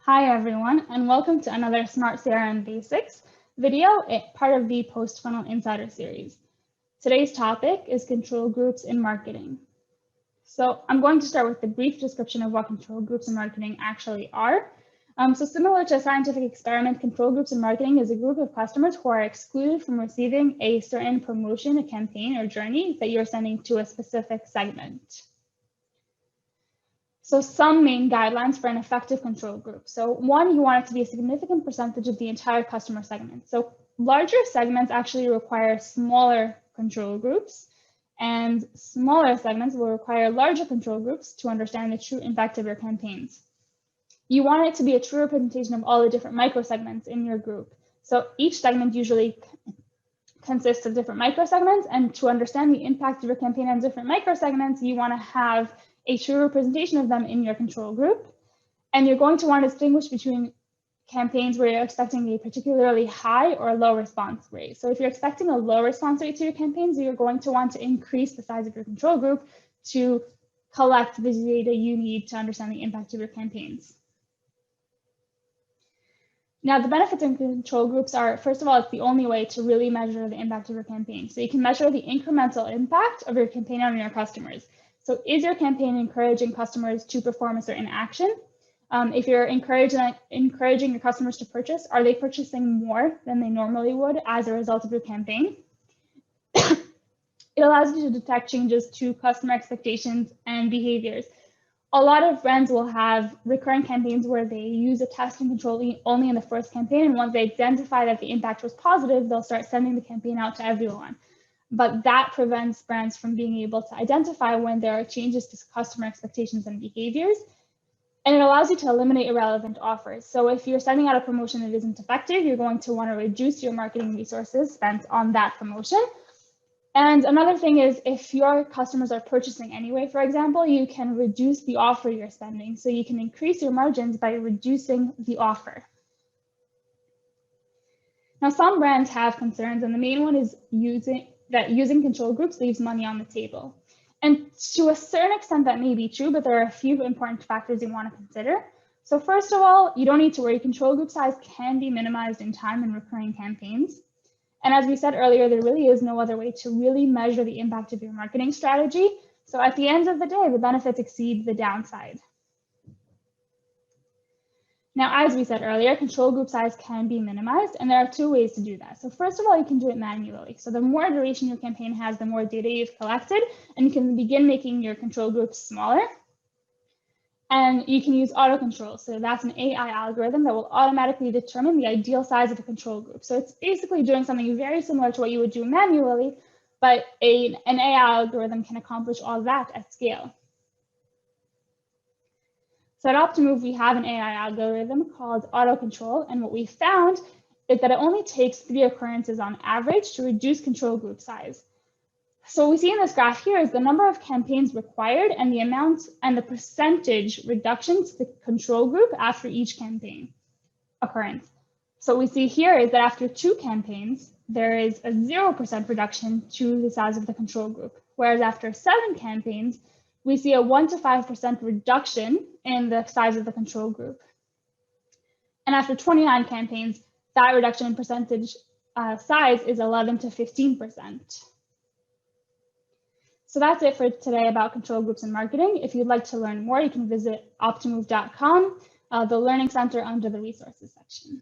Hi everyone, and welcome to another Smart CRM Basics video, part of the PostFunnel Insider series. Today's topic is control groups in marketing. So I'm going to start with a brief description of what control groups in marketing actually are. So similar to a scientific experiment, control groups in marketing is a group of customers who are excluded from receiving a certain promotion, a campaign, or journey that you're sending to a specific segment. So some main guidelines for an effective control group. So one, you want it to be a significant percentage of the entire customer segment. So larger segments actually require smaller control groups, and smaller segments will require larger control groups to understand the true impact of your campaigns. You want it to be a true representation of all the different micro segments in your group. So each segment usually consists of different micro segments, and to understand the impact of your campaign on different micro segments, you want to have a true representation of them in your control group. And you're going to want to distinguish between campaigns where you're expecting a particularly high or low response rate. So if you're expecting a low response rate to your campaigns, you're going to want to increase the size of your control group to collect the data you need to understand the impact of your campaigns. Now, the benefits in control groups are, first of all, it's the only way to really measure the impact of your campaign. So you can measure the incremental impact of your campaign on your customers. So is your campaign encouraging customers to perform a certain action? If you're encouraging your customers to purchase, are they purchasing more than they normally would as a result of your campaign? It allows you to detect changes to customer expectations and behaviors. A lot of brands will have recurring campaigns where they use a test and control only in the first campaign, and once they identify that the impact was positive, they'll start sending the campaign out to everyone. But that prevents brands from being able to identify when there are changes to customer expectations and behaviors. And it allows you to eliminate irrelevant offers. So if you're sending out a promotion that isn't effective, you're going to want to reduce your marketing resources spent on that promotion. And another thing is, if your customers are purchasing anyway, for example, you can reduce the offer you're spending. So you can increase your margins by reducing the offer. Now, some brands have concerns, and the main one is using control groups leaves money on the table. And to a certain extent, that may be true, but there are a few important factors you want to consider. So first of all, you don't need to worry. Control group size can be minimized in time in recurring campaigns. And as we said earlier, there really is no other way to really measure the impact of your marketing strategy. So at the end of the day, the benefits exceed the downside. Now, as we said earlier, control group size can be minimized, and there are two ways to do that. So first of all, you can do it manually. So the more duration your campaign has, the more data you've collected, and you can begin making your control groups smaller. And you can use auto control. So that's an AI algorithm that will automatically determine the ideal size of a control group. So it's basically doing something very similar to what you would do manually, but an AI algorithm can accomplish all that at scale. So at Optimove, we have an AI algorithm called auto control. And what we found is that it only takes 3 occurrences on average to reduce control group size. So what we see in this graph here is the number of campaigns required and the amount and the percentage reduction to the control group after each campaign occurrence. So what we see here is that after 2 campaigns, there is a 0% reduction to the size of the control group, whereas after 7 campaigns, we see a 1 to 5% reduction in the size of the control group. And after 29 campaigns, that reduction in percentage size is 11 to 15%. So that's it for today about control groups in marketing. If you'd like to learn more, you can visit optimove.com, the Learning Center under the Resources section.